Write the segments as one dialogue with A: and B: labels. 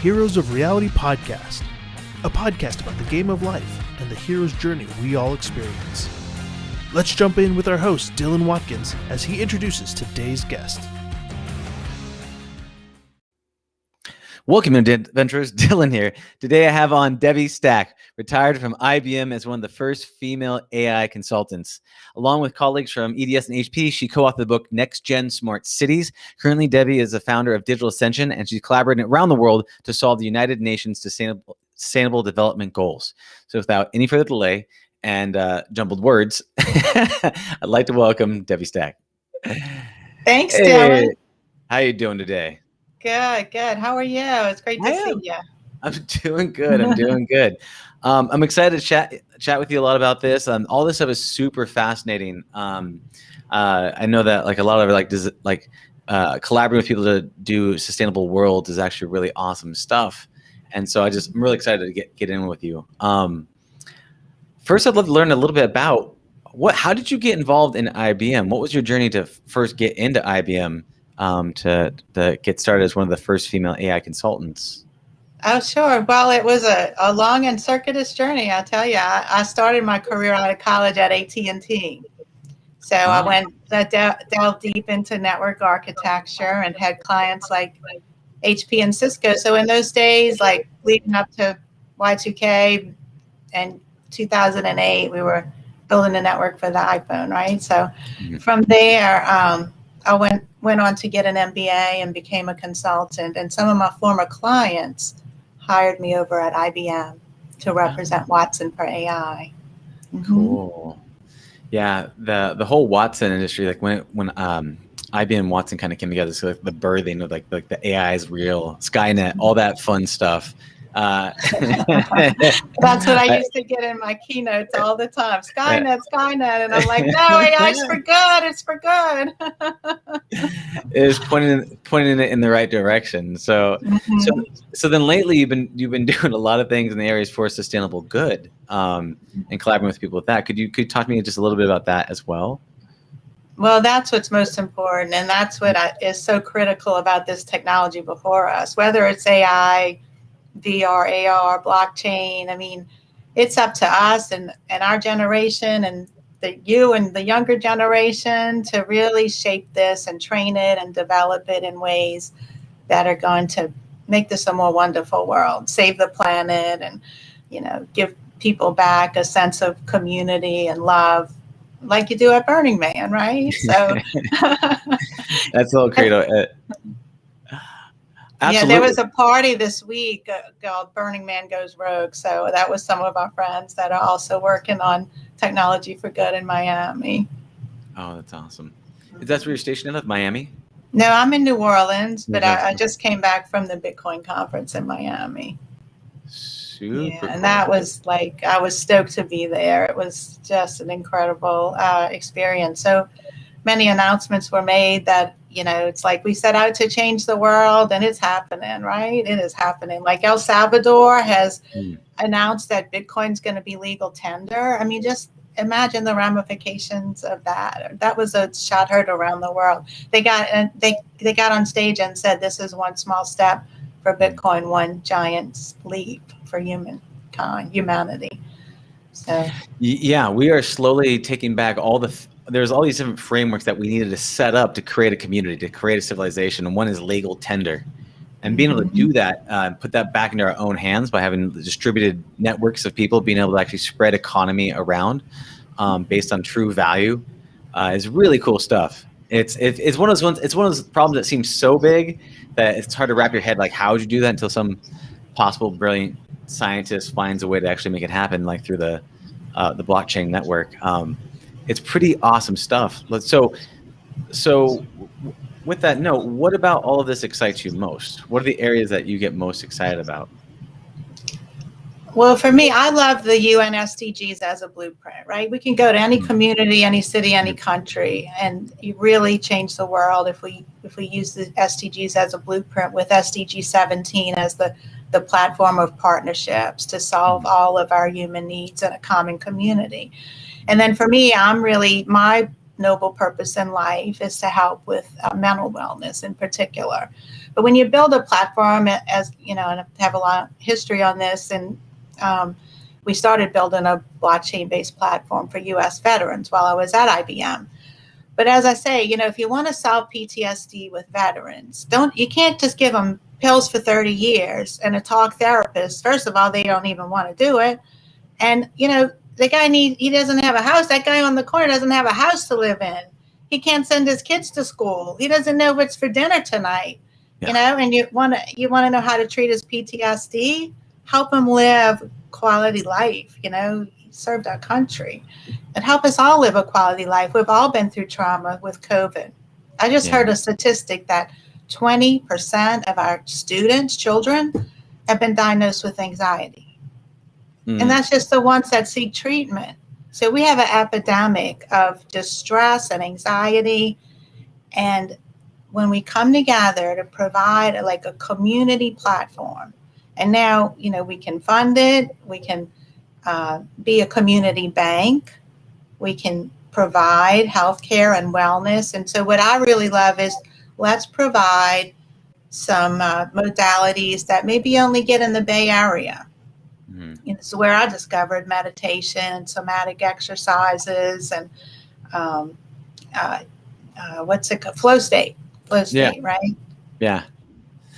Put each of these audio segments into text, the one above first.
A: Heroes of Reality podcast, a podcast about the game of life and the hero's journey we all experience. Let's jump in with our host, Dylan Watkins, as he introduces today's guest.
B: Welcome to Adventurers, Dylan here. Today I have on Debi Stack, retired from IBM as one of the first female AI consultants. Along with colleagues from EDS and HP, she co-authored the book NextGen Smart Cities. Currently, Debi is the founder of Digital Ascension, and she's collaborating around the world to solve the United Nations Sustainable Development Goals. So without any further delay and jumbled words, I'd like to welcome Debi Stack.
C: Thanks, Dylan.
B: How you doing today?
C: Good. How are you? It's great to see you.
B: I'm doing good. I'm excited to chat with you a lot about this. All this stuff is super fascinating. I know that like a lot of collaborating with people to do sustainable worlds is actually really awesome stuff. And so I'm really excited to get in with you. First, I'd love to learn a little bit about how did you get involved in IBM? What was your journey to first get into IBM? To get started as one of the first female AI consultants?
C: Oh, sure. Well, it was a long and circuitous journey, I'll tell you. I started my career out of college at AT&T. So I went delved deep into network architecture and had clients like HP and Cisco. So in those days, like leading up to Y2K and 2008, we were building a network for the iPhone, right? So from there, I went on to get an MBA and became a consultant, and some of my former clients hired me over at IBM to represent Watson for AI.
B: Cool. Yeah, the whole Watson industry, like when IBM and Watson kind of came together, so like the birthing of like the AI is real, Skynet, all that fun stuff.
C: That's what I used to get in my keynotes all the time. Skynet, and I'm like, no, AI's for good. It's for good.
B: It's pointing it in the right direction. So then lately you've been doing a lot of things in the areas for sustainable good, and collaborating with people with that. Could you talk to me just a little bit about that as well?
C: Well, that's what's most important, and that's what is so critical about this technology before us, whether it's AI, VR, AR, blockchain. I mean, it's up to us and our generation and you and the younger generation to really shape this and train it and develop it in ways that are going to make this a more wonderful world, save the planet, and, give people back a sense of community and love like you do at Burning Man, right? So
B: that's a little creative.
C: Absolutely. Yeah, there was a party this week called Burning Man Goes Rogue. So that was some of our friends that are also working on technology for good in Miami.
B: Oh, that's awesome. Is that where you're stationed in, Miami?
C: No, I'm in New Orleans, but I just came back from the Bitcoin conference in Miami.
B: Super cool.
C: And that was I was stoked to be there. It was just an incredible experience. So many announcements were made that, it's like we set out to change the world, and it's happening, right? It is happening. Like El Salvador has announced that Bitcoin's going to be legal tender. I mean, just imagine the ramifications of that. That was a shot heard around the world. They got on stage and said, this is one small step for Bitcoin, one giant leap for humanity. So
B: yeah, we are slowly taking back there's all these different frameworks that we needed to set up to create a community, to create a civilization. And one is legal tender. And being able to do that, put that back into our own hands by having distributed networks of people, being able to actually spread economy around based on true value is really cool stuff. It's one of those problems that seems so big that it's hard to wrap your head, like, how would you do that until some possible brilliant scientist finds a way to actually make it happen, like through the blockchain network. It's pretty awesome stuff. So with that note, what about all of this excites you most? What are the areas that you get most excited about?
C: Well, for me, I love the UN SDGs as a blueprint, right? We can go to any community, any city, any country, and you really change the world if we use the SDGs as a blueprint, with SDG 17 as the platform of partnerships to solve all of our human needs in a common community. And then for me, my noble purpose in life is to help with mental wellness in particular. But when you build a platform, as you know, and I have a lot of history on this, and we started building a blockchain-based platform for U.S. veterans while I was at IBM. But as I say, you know, if you want to solve PTSD with veterans, you can't just give them pills for 30 years and a talk therapist. First of all, they don't even want to do it. And, you know, the guy he doesn't have a house. That guy on the corner doesn't have a house to live in. He can't send his kids to school. He doesn't know what's for dinner tonight, you know, and you want to know how to treat his PTSD, help him live quality life, you know, he served our country, and help us all live a quality life. We've all been through trauma with COVID. I just heard a statistic that 20% of our children, have been diagnosed with anxiety. And that's just the ones that seek treatment. So we have an epidemic of distress and anxiety. And when we come together to provide like a community platform, and now, you know, we can fund it, we can be a community bank, we can provide healthcare and wellness. And so what I really love is let's provide some modalities that maybe only get in the Bay Area. You know, so where I discovered meditation, somatic exercises, and what's it called? Flow state, right?
B: Yeah.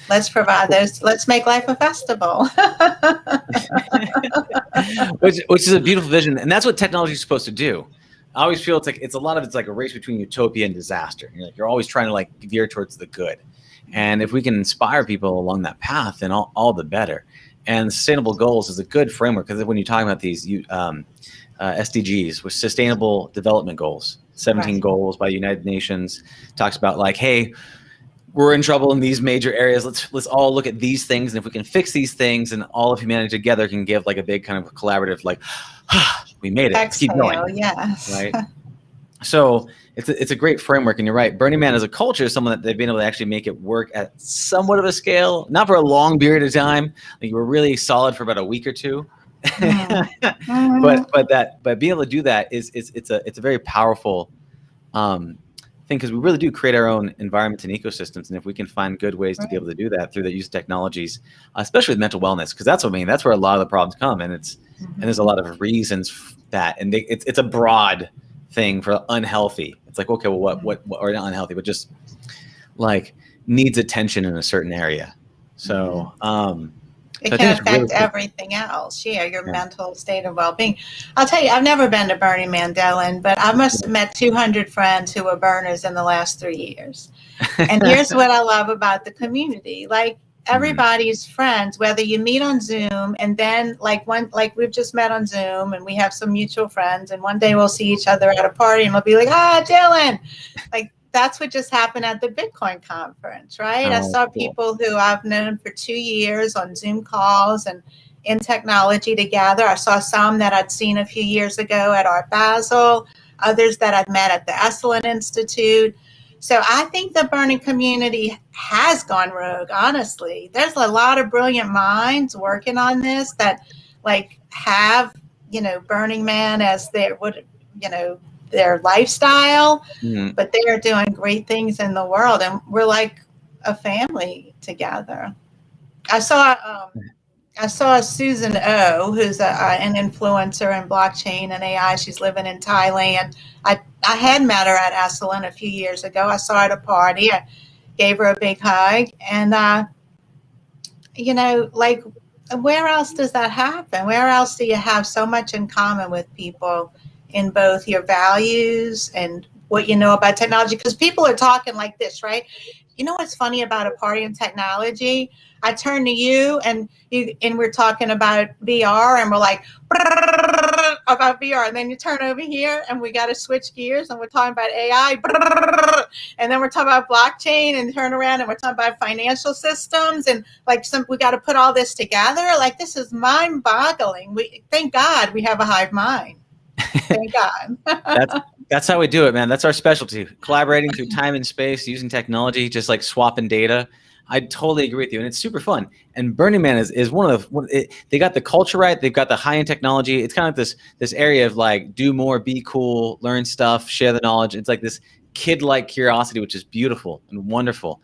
C: Let's provide those. Let's make life a festival.
B: which is a beautiful vision, and that's what technology is supposed to do. I always feel it's a lot of it's like a race between utopia and disaster. You're always trying to like veer towards the good, and if we can inspire people along that path, then all the better. And sustainable goals is a good framework, because when you're talking about these SDGs, with Sustainable Development Goals, 17 goals by the United Nations, talks about like, hey, we're in trouble in these major areas. Let's all look at these things, and if we can fix these things, and all of humanity together can give like a big kind of collaborative, like, we made it. Let's keep going.
C: Yes.
B: Right. So it's a great framework, and you're right. Burning Man as a culture is someone that they've been able to actually make it work at somewhat of a scale, not for a long period of time. Like, we're really solid for about a week or two. But being able to do that it's a very powerful thing, because we really do create our own environments and ecosystems, and if we can find good ways to be able to do that through the use of technologies, especially with mental wellness, because that's where a lot of the problems come, and and there's a lot of reasons for that, and it's a broad thing for unhealthy. It's like, okay, well, what or not unhealthy, but just like needs attention in a certain area. So
C: it can affect everything else. Your mental state of well-being. I'll tell you, I've never been to Burning Man, Dylan, but I must have met 200 friends who were burners in the last 3 years. And here's what I love about the community. Like, everybody's friends, whether you meet on Zoom, and then like we've just met on Zoom, and we have some mutual friends, and one day we'll see each other at a party, and we'll be like, Dylan. Like, that's what just happened at the Bitcoin conference, right? I saw people who I've known for 2 years on Zoom calls and in technology together. I saw some that I'd seen a few years ago at Art Basel, others that I'd met at the Esalen Institute. So I think the burning community has gone rogue, honestly. There's a lot of brilliant minds working on this that like have, you know, Burning Man as their lifestyle, but they are doing great things in the world, and we're like a family together. I saw Susan O, who's an influencer in blockchain and AI. She's living in Thailand. I had met her at Esalen a few years ago. I saw her at a party. I gave her a big hug. And, you know, like, where else does that happen? Where else do you have so much in common with people in both your values and what you know about technology? Because people are talking like this, right? You know what's funny about a party in technology? I turn to you and we're talking about VR, and we're like about VR, and then you turn over here and we got to switch gears and we're talking about AI, and then we're talking about blockchain, and turn around and we're talking about financial systems, and like we got to put all this together. Like, this is mind-boggling. Thank God we have a hive mind. Thank God.
B: That's how we do it, man. That's our specialty. Collaborating through time and space, using technology, just like swapping data. I totally agree with you, and it's super fun. And Burning Man is they got the culture right. They've got the high end technology. It's kind of this area of like do more, be cool, learn stuff, share the knowledge. It's like this kid-like curiosity, which is beautiful and wonderful.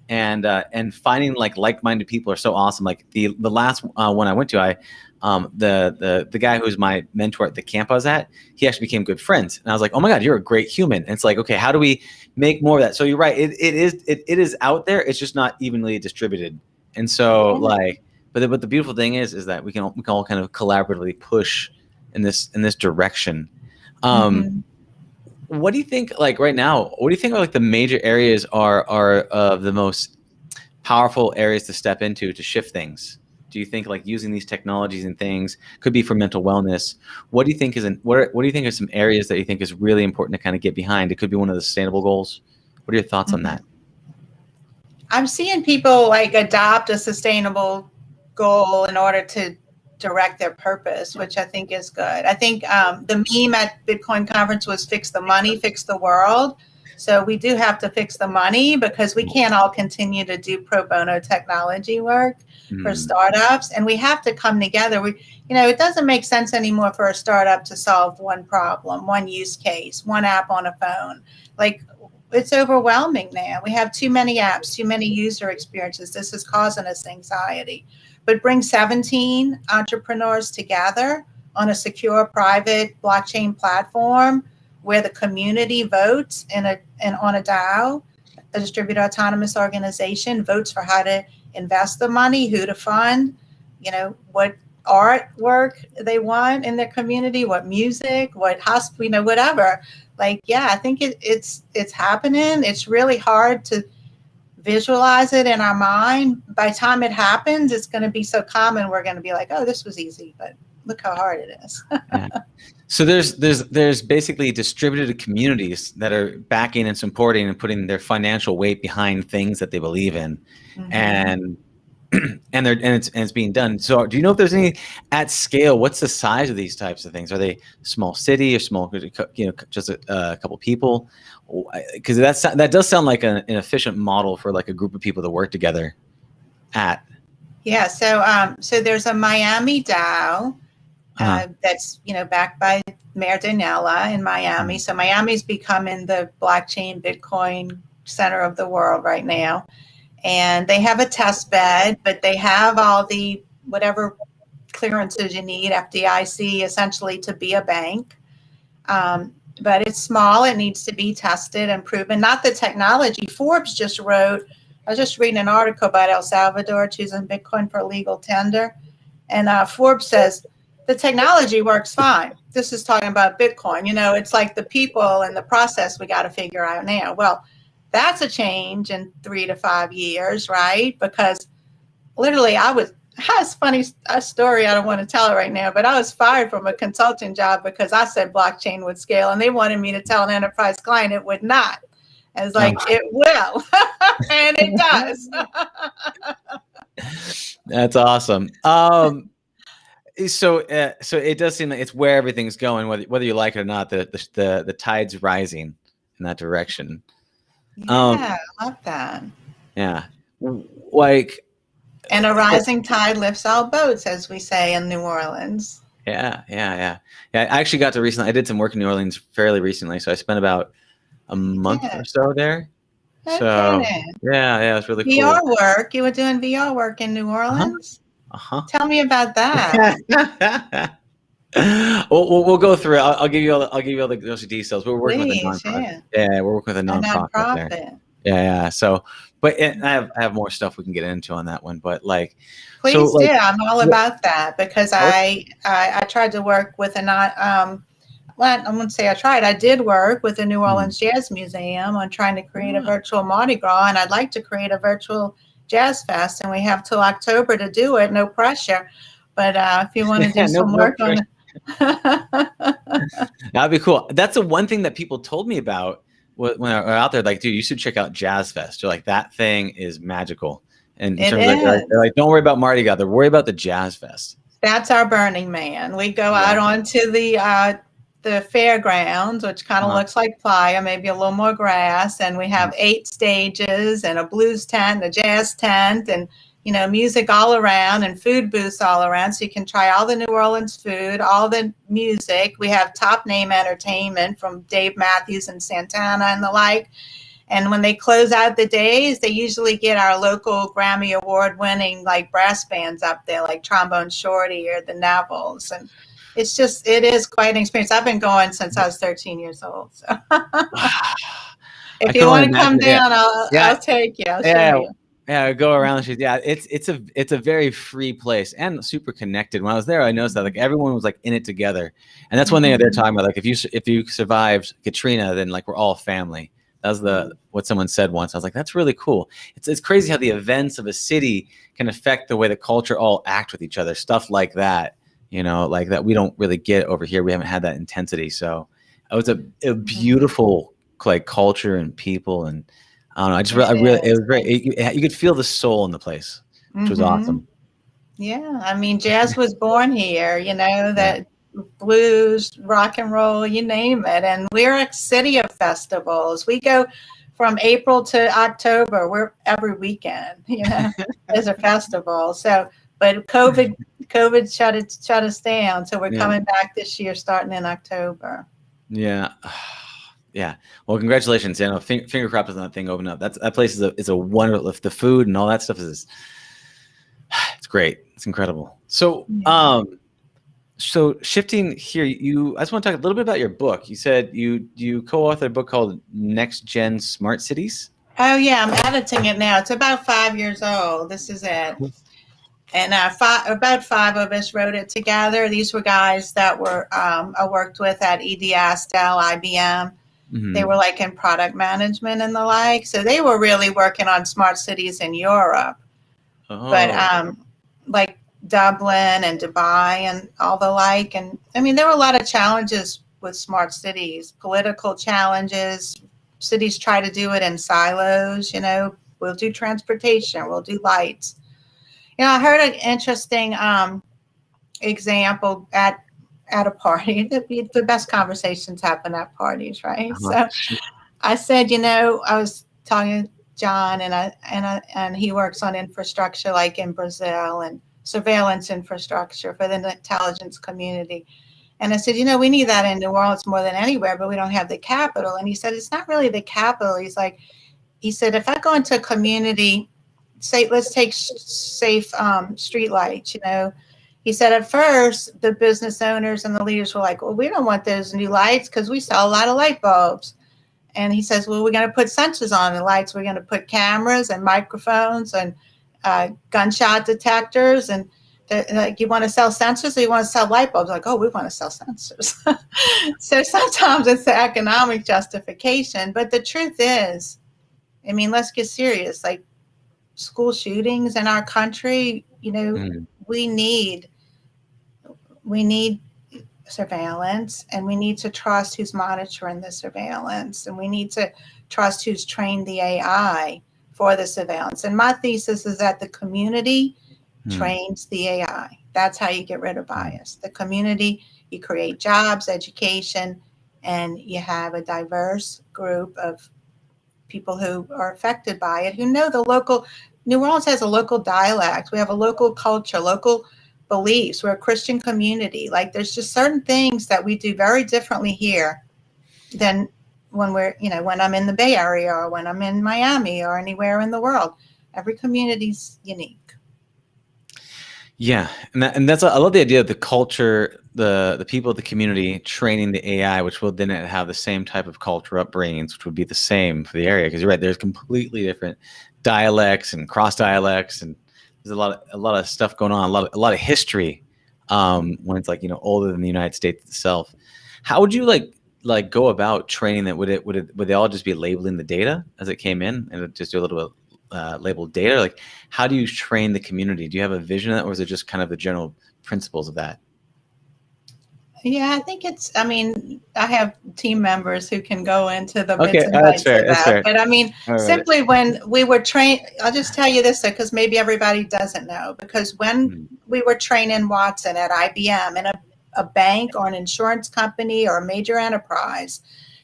B: And finding like-minded people are so awesome. Like the last one I went to, the guy who's my mentor at the camp I was at, he actually became good friends. And I was like, oh my God, you're a great human. And it's like, okay, how do we make more of that? So you're right. It is out there. It's just not evenly distributed. And so but the beautiful thing is that we can all kind of collaboratively push in this direction. What do you think, like right now, what do you think are like the major areas are of the most powerful areas to step into to shift things? Do you think like using these technologies and things could be for mental wellness? What do you think what do you think are some areas that you think is really important to kind of get behind? It could be one of the sustainable goals. What are your thoughts on that?
C: I'm seeing people like adopt a sustainable goal in order to direct their purpose, which I think is good. I think the meme at Bitcoin conference was fix the money, fix the world. So we do have to fix the money because we can't all continue to do pro bono technology work for startups, and we have to come together. It doesn't make sense anymore for a startup to solve one problem, one use case, one app on a phone. Like, it's overwhelming now. We have too many apps, too many user experiences. This is causing us anxiety. But bring 17 entrepreneurs together on a secure, private blockchain platform where the community votes and on a DAO, a distributed autonomous organization, votes for how to invest the money, who to fund, what artwork they want in their community, what music, what hospital, whatever. Like, yeah, I think it's happening. It's really hard to visualize it in our mind. By the time it happens, it's going to be so common. We're going to be like, oh, this was easy, but look how hard it is.
B: Yeah. So there's basically distributed communities that are backing and supporting and putting their financial weight behind things that they believe in, and it's being done. So do you know if there's any at scale? What's the size of these types of things? Are they small city or small, just a couple people? Because that does sound like an efficient model for like a group of people to work together at.
C: Yeah. So there's a Miami DAO that's backed by Mayor Danella in Miami. So Miami's becoming the blockchain Bitcoin center of the world right now. And they have a test bed, but they have all the whatever clearances you need, FDIC, essentially, to be a bank. But it's small. It needs to be tested and proven. Not the technology. Forbes just wrote, I was just reading an article about El Salvador choosing Bitcoin for legal tender. And Forbes says, the technology works fine. This is talking about Bitcoin. It's like the people and the process we got to figure out now. Well, that's a change in 3 to 5 years, right? Because literally that's funny a story. I don't want to tell it right now, but I was fired from a consulting job because I said blockchain would scale and they wanted me to tell an enterprise client it would not. I was like, it will, and it does.
B: That's awesome. So it does seem like it's where everything's going, whether you like it or not. The tide's rising in that direction.
C: Yeah, I love that.
B: Yeah,
C: and a rising tide lifts all boats, as we say in New Orleans.
B: Yeah. I actually got to I did some work in New Orleans fairly recently, so I spent about a month or so there.
C: Okay.
B: So yeah, it was really cool.
C: VR work. You were doing VR work in New Orleans? Tell me about that.
B: We'll go through it. I'll give you all those details. We're working with a nonprofit. Yeah, we're working with a nonprofit there. Yeah. So, but I have more stuff we can get into on that one. But
C: please do. I'm all about that because I tried to work with well, I wouldn't say I tried. I did work with the New Orleans Jazz Museum on trying to create a virtual Mardi Gras, and I'd like to create a virtual Jazz Fest, and we have till October to do it. No pressure. But if you want to do some work on it.
B: That'd be cool. That's the one thing that people told me about when I was out there. Like, dude, you should check out Jazz Fest. You're like, that thing is magical. And in terms of they're like, don't worry about Mardi Gras. They're worried about the Jazz Fest.
C: That's our Burning Man. We go out onto the the fairgrounds, which kind of looks like playa, maybe a little more grass. And we have 8 stages and a blues tent, a jazz tent, and, music all around and food booths all around. So you can try all the New Orleans food, all the music. We have top name entertainment from Dave Matthews and Santana and the like. And when they close out the days, they usually get our local Grammy Award winning like brass bands up there, like Trombone Shorty or the Nevilles. And it is quite an experience. I've been going since I was 13 years old. So if you want to come down, I'll take you. I'll show you.
B: Yeah, go around the street. Yeah, it's a very free place and super connected. When I was there, I noticed that like everyone was like in it together, and that's one thing they're talking about. Like if you survived Katrina, then like we're all family. That was what someone said once. I was like, that's really cool. It's crazy how the events of a city can affect the way the culture all act with each other. Stuff like that, like that we don't really get over here. We haven't had that intensity. So it was a beautiful like culture and people and. I don't know. It was great. You could feel the soul in the place, which was awesome.
C: Yeah, I mean, jazz was born here. That blues, rock and roll, you name it. And we're a city of festivals. We go from April to October. We're every weekend. There's a festival. So, but COVID shut us down. So we're coming back this year, starting in October.
B: Yeah. Yeah. Well, congratulations. Finger crops on that thing open up. That place is a wonderful. The food and all that stuff it's great. It's incredible. So, so shifting here, I just want to talk a little bit about your book. You said you co-authored a book called NextGen Smart Cities.
C: Oh yeah, I'm editing it now. It's about 5 years old. This is it. And about 5 of us wrote it together. These were guys that I worked with at EDS, Dell, IBM. They were like in product management and the like. So they were really working on smart cities in Europe. But like Dublin and Dubai and all the like. And I mean, there were a lot of challenges with smart cities, political challenges. Cities try to do it in silos, we'll do transportation, we'll do lights. I heard an interesting example at a party. The best conversations happen at parties, right? So I said, I was talking to John, and he works on infrastructure like in Brazil and surveillance infrastructure for the intelligence community. And I said, we need that in New Orleans more than anywhere, but we don't have the capital. And he said, it's not really the capital. He said, if I go into a community, say, let's take safe street lights, He said at first, the business owners and the leaders were like, well, we don't want those new lights because we sell a lot of light bulbs. And he says, well, we're going to put sensors on the lights. We're going to put cameras and microphones and gunshot detectors. And like, you want to sell sensors or you want to sell light bulbs? Like, oh, we want to sell sensors. So sometimes it's the economic justification. But the truth is, I mean, let's get serious. Like school shootings in our country, we need surveillance, and we need to trust who's monitoring the surveillance, and we need to trust who's trained the AI for the surveillance. And my thesis is that the community trains the AI. That's how you get rid of bias. The community, you create jobs, education, and you have a diverse group of people who are affected by it, who know New Orleans has a local dialect. We have a local culture, local beliefs. We're a Christian community. Like there's just certain things that we do very differently here than when when I'm in the Bay Area or when I'm in Miami or anywhere in the world. Every community's unique.
B: Yeah. And that's, I love the idea of the culture, the people of the community training the AI, which will then have the same type of culture upbringings, which would be the same for the area. Because you're right, there's completely different dialects and cross dialects, and there's a lot of stuff going on, a lot of history when it's older than the United States itself. How would you like go about training that? Would they all just be labeling the data as it came in and just do a little bit labeled data? Like, how do you train the community? Do you have a vision of that, or is it just kind of the general principles of that?
C: Yeah, I think I have team members who can go into the
B: okay,
C: bits and bytes of that.
B: But
C: I mean, simply when we were trained, I'll just tell you this because maybe everybody doesn't know, because when we were training Watson at IBM, and a bank or an insurance company or a major enterprise,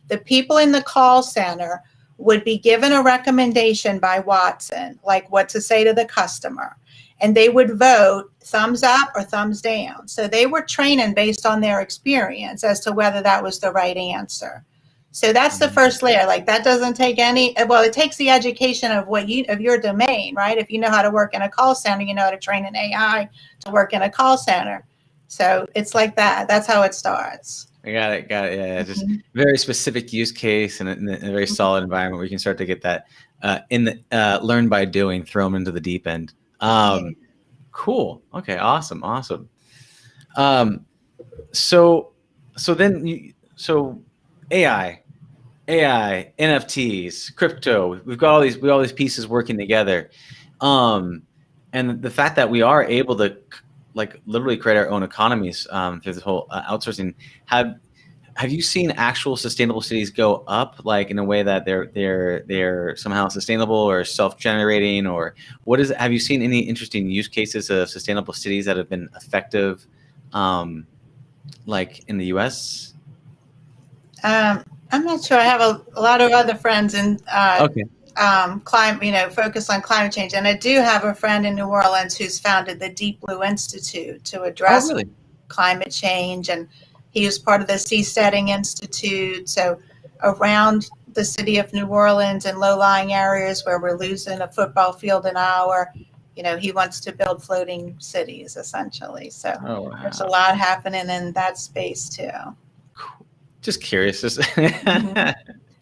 C: the people in the call center would be given a recommendation by Watson, like what to say to the customer. And they would vote thumbs up or thumbs down. So they were training based on their experience as to whether that was the right answer. So that's the first layer. Like that doesn't take any, well, it takes the education of of your domain, right? If you know how to work in a call center, you know how to train an AI to work in a call center. So it's like that. That's how it starts.
B: I got it. Yeah, just very specific use case and in a very solid environment where you can start to get that learn by doing, throw them into the deep end. Cool. Okay. Awesome. So AI, NFTs, crypto. We've got all these pieces working together, and the fact that we are able to like literally create our own economies through this whole outsourcing. Have you seen actual sustainable cities go up, like in a way that they're somehow sustainable or self-generating, or what is it? Have you seen any interesting use cases of sustainable cities that have been effective, like in the U.S.?
C: I'm not sure. I have a lot of other friends in climate, focus on climate change, and I do have a friend in New Orleans who's founded the Deep Blue Institute to address climate change, and he was part of the Seasteading Institute. So around the city of New Orleans and low-lying areas where we're losing a football field an hour, he wants to build floating cities essentially. So there's a lot happening in that space too.
B: Cool. Just curious.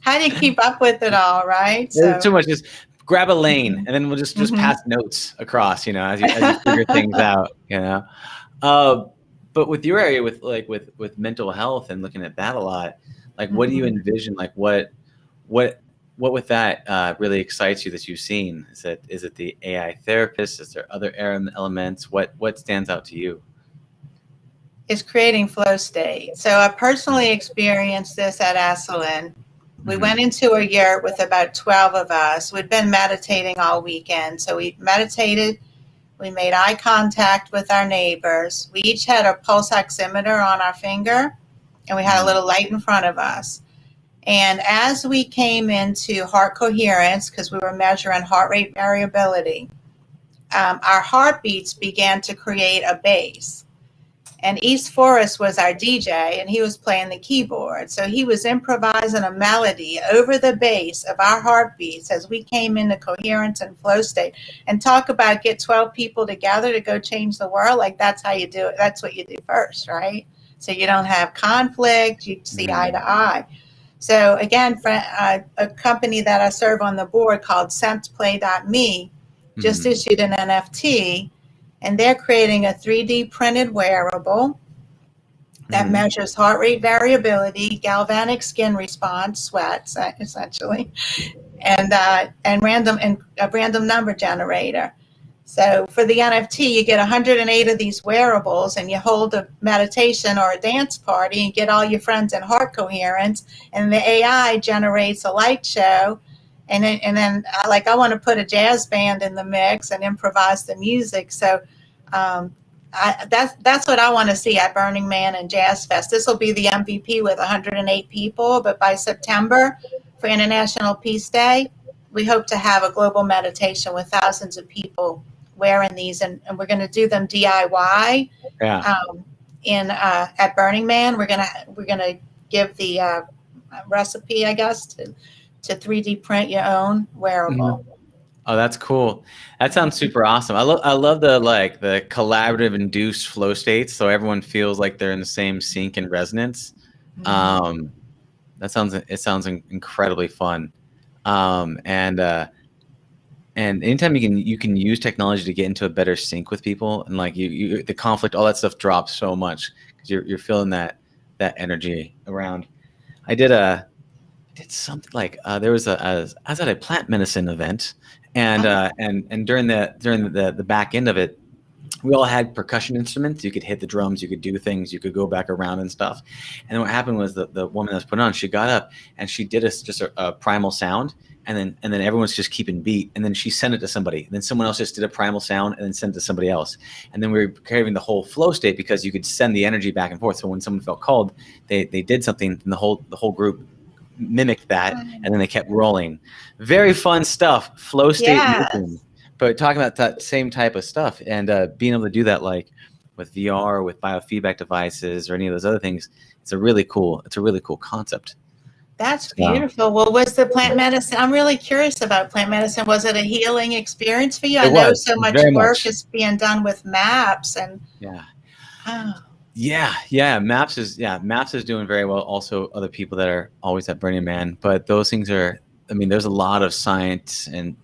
C: How do you keep up with it all, right?
B: There's too much. Just grab a lane and then we'll just pass notes across, as you figure things out, But with your area, with mental health and looking at that a lot, like what do you envision? Like what with that really excites you that you've seen? Is it the AI therapist? Is there other elements? What stands out to you?
C: It's creating flow state. So I personally experienced this at Esalen. We went into a yurt with about 12 of us. We'd been meditating all weekend. So we meditated. We made eye contact with our neighbors. We each had a pulse oximeter on our finger, and we had a little light in front of us. And as we came into heart coherence, because we were measuring heart rate variability, our heartbeats began to create a bass. And East Forest was our DJ, and he was playing the keyboard. So he was improvising a melody over the bass of our heartbeats as we came into coherence and flow state. And talk about get 12 people together to go change the world. Like that's how you do it. That's what you do first, right? So you don't have conflict. You see eye to eye. So again, a company that I serve on the board called SensePlay.me just issued an NFT. And they're creating a 3D printed wearable that measures heart rate variability, galvanic skin response, sweats essentially, and a random number generator. So for the NFT, you get 108 of these wearables, and you hold a meditation or a dance party, and get all your friends in heart coherence, and the AI generates a light show. And then I want to put a jazz band in the mix and improvise the music. So that's what I want to see at Burning Man and Jazz Fest. This will be the MVP with 108 people. But by September, for International Peace Day, we hope to have a global meditation with thousands of people wearing these. And we're going to do them DIY at Burning Man. We're gonna give the recipe, I guess, to 3D print your own wearable.
B: Oh, that's cool. That sounds super awesome. I love the collaborative induced flow states, so everyone feels like they're in the same sync and resonance. It sounds incredibly fun. And anytime you can use technology to get into a better sync with people, and like you the conflict, all that stuff drops so much because you're feeling that energy around. I did something like I was at a plant medicine event, and during the back end of it, we all had percussion instruments. You could hit the drums, you could do things, you could go back around and stuff. And then what happened was the woman that was put on, she got up and she did just a primal sound, and then everyone's just keeping beat, and then she sent it to somebody, and then someone else just did a primal sound and then sent it to somebody else, and then we were carrying the whole flow state because you could send the energy back and forth. So when someone felt called, they did something, and the whole group mimicked that, and then they kept rolling. Very fun stuff, flow state.
C: Yes.
B: Moving. But talking about that same type of stuff, and being able to do that, like with VR, with biofeedback devices, or any of those other things, it's a really cool concept.
C: That's beautiful. Well, was the plant medicine? I'm really curious about plant medicine. Was it a healing experience for you? I know so much work is being done with MAPS and.
B: Yeah.
C: Oh.
B: Yeah. MAPS is doing very well. Also, other people that are always at Burning Man, but those things are. I mean, there's a lot of science and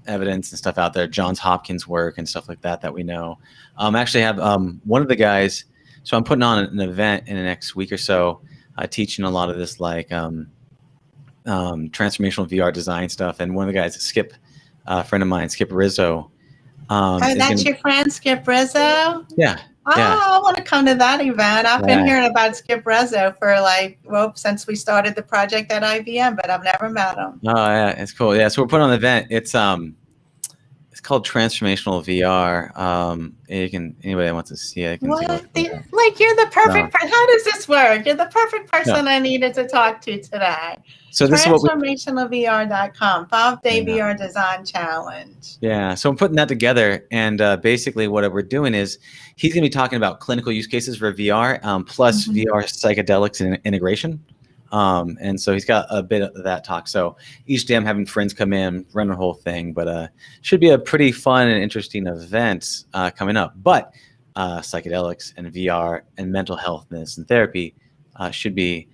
B: evidence and stuff out there. Johns Hopkins work and stuff like that we know. Actually have one of the guys. So I'm putting on an event in the next week or so, teaching a lot of this like transformational VR design stuff. And one of the guys, Skip, a friend of mine, Skip Rizzo.
C: That's your friend, Skip Rizzo?
B: Yeah.
C: Oh,
B: yeah.
C: I want to come to that event. I've been hearing about Skip Rizzo for since we started the project at IBM, but I've never met him.
B: Oh yeah, it's cool. Yeah, so we're putting on an event. It's called Transformational VR. Anybody that wants to see it, can
C: you're the perfect person. How does this work? You're the perfect person I needed to talk to today.
B: So this is what
C: transformationalvr.com, 5-day VR design challenge.
B: Yeah, so I'm putting that together, and basically what we're doing is he's going to be talking about clinical use cases for VR, plus VR psychedelics and integration. And so he's got a bit of that talk. So each day I'm having friends come in, run the whole thing, but should be a pretty fun and interesting event coming up. But psychedelics and VR and mental healthness and therapy should be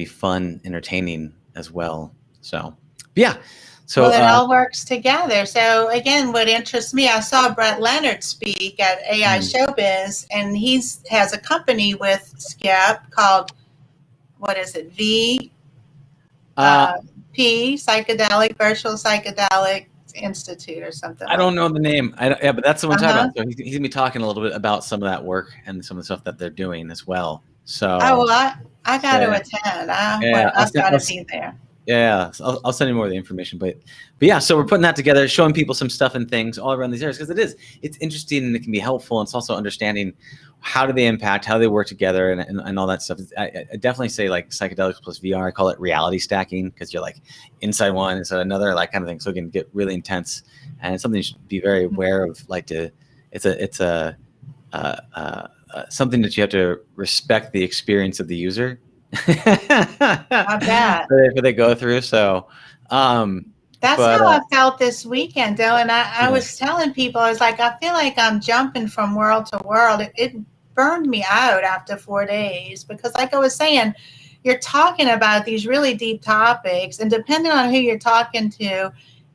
B: fun, entertaining as well. So yeah. So
C: it all works together. So again, what interests me, I saw Brett Leonard speak at AI Showbiz, and he has a company with Skip called, what is it? P Psychedelic Virtual Psychedelic Institute or something.
B: I don't know the name. But that's the one talking about. So he's gonna be talking a little bit about some of that work and some of the stuff that they're doing as well. So
C: I got to attend. I've got to be there.
B: Yeah, so I'll send you more of the information, but yeah, so we're putting that together, showing people some stuff and things all around these areas, because it's interesting and it can be helpful. And it's also understanding how do they impact, how they work together, and all that stuff. I definitely say like psychedelics plus VR. I call it reality stacking, because you're like inside one, inside another, like kind of thing. So it can get really intense, and it's something you should be very aware of. It's something that you have to respect the experience of the user.
C: I bet.
B: What they go through. So
C: that's how I felt this weekend, Dylan. I was telling people, I was like, I feel like I'm jumping from world to world. It burned me out after 4 days, because like I was saying, you're talking about these really deep topics, and depending on who you're talking to,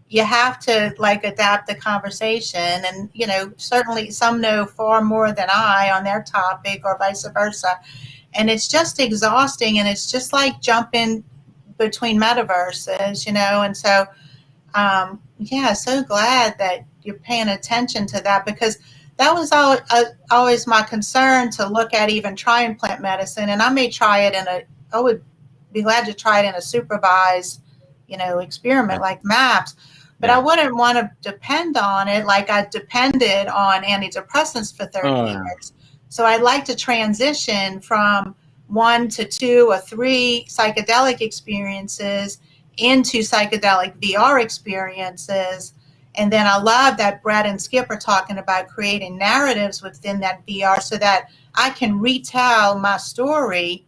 C: you have to adapt the conversation. And, certainly some know far more than I on their topic, or vice versa. And it's just exhausting, and it's just like jumping between metaverses, and so, so glad that you're paying attention to that, because that was always my concern, to look at even trying plant medicine. And I may try it I would be glad to try it in a supervised, experiment like MAPS, but I wouldn't want to depend on it like I depended on antidepressants for 30 years. So I'd like to transition from 1 to 2 or 3 psychedelic experiences into psychedelic VR experiences. And then I love that Brett and Skip are talking about creating narratives within that VR, so that I can retell my story,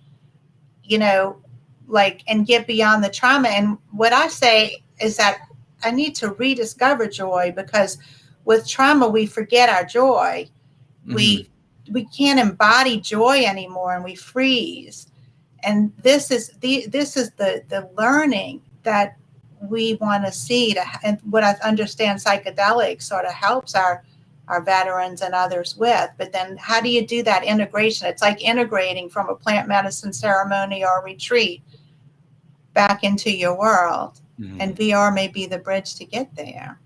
C: and get beyond the trauma. And what I say is that I need to rediscover joy, because with trauma, we forget our joy. We can't embody joy anymore, and we freeze. And this is the learning that we want to see, and what I understand psychedelics sort of helps our veterans and others with. But then how do you do that integration? It's like integrating from a plant medicine ceremony or retreat back into your world. And VR may be the bridge to get there.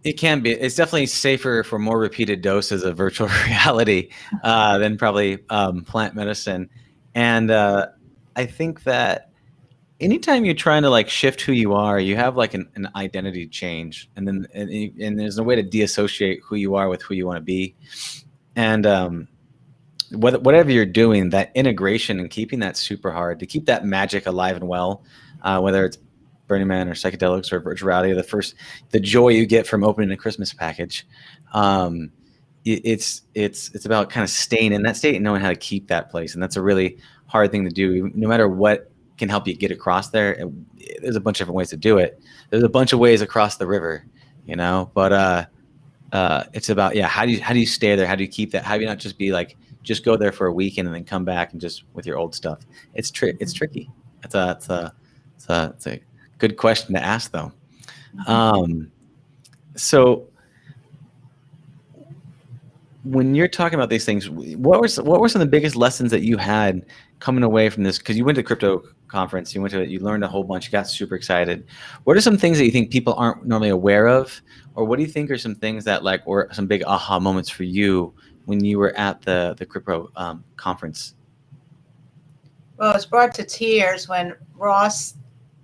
B: It can be. It's definitely safer for more repeated doses of virtual reality than probably plant medicine. And I think that anytime you're trying to like shift who you are, you have like an identity change, and then and there's a way to deassociate who you are with who you want to be. And whatever you're doing, that integration and keeping that super hard to keep that magic alive and well, whether it's Burning Man or psychedelics or virtual reality, the joy you get from opening a Christmas package. It's about kind of staying in that state and knowing how to keep that place. And that's a really hard thing to do, no matter what can help you get across there. There's a bunch of different ways to do it. There's a bunch of ways across the river, but it's about, how do you stay there? How do you keep that? How do you not just be like, just go there for a weekend and then come back and just with your old stuff? It's tricky. It's a good question to ask, though. So when you're talking about these things, what were some of the biggest lessons that you had coming away from this? Because you went to crypto conference, you learned a whole bunch, you got super excited. What are some things that you think people aren't normally aware of, or what do you think are some things that were some big aha moments for you when you were at the crypto conference?
C: Well, it was brought to tears when Ross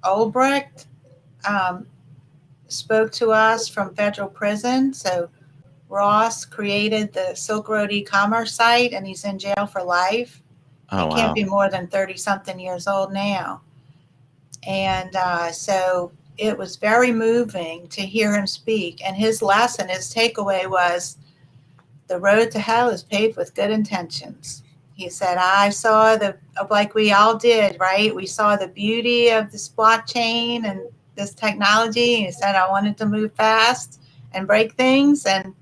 C: Ulbricht spoke to us from federal prison. So Ross created the Silk Road e-commerce site, and he's in jail for life.
B: Oh,
C: he can't be more than 30-something years old now. And so it was very moving to hear him speak. And his lesson, his takeaway was, the road to hell is paved with good intentions. He said, I saw like we all did, right? We saw the beauty of this blockchain and this technology. He said, I wanted to move fast and break things. And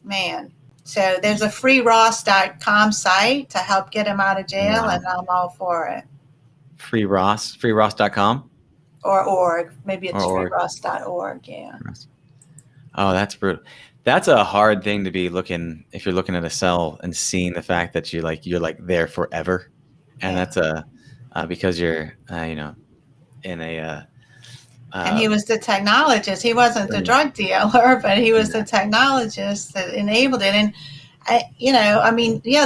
C: man, so there's a free Ross.com site to help get him out of jail. Wow. And I'm all for it.
B: freeross.com?
C: Or org. Maybe it's freeross.org. Yeah.
B: Oh, that's brutal. That's a hard thing to be if you're looking at a cell and seeing the fact that you're there forever. And that's because you're, in a,
C: and he was the technologist. He wasn't the drug dealer, but he was the technologist that enabled it. And,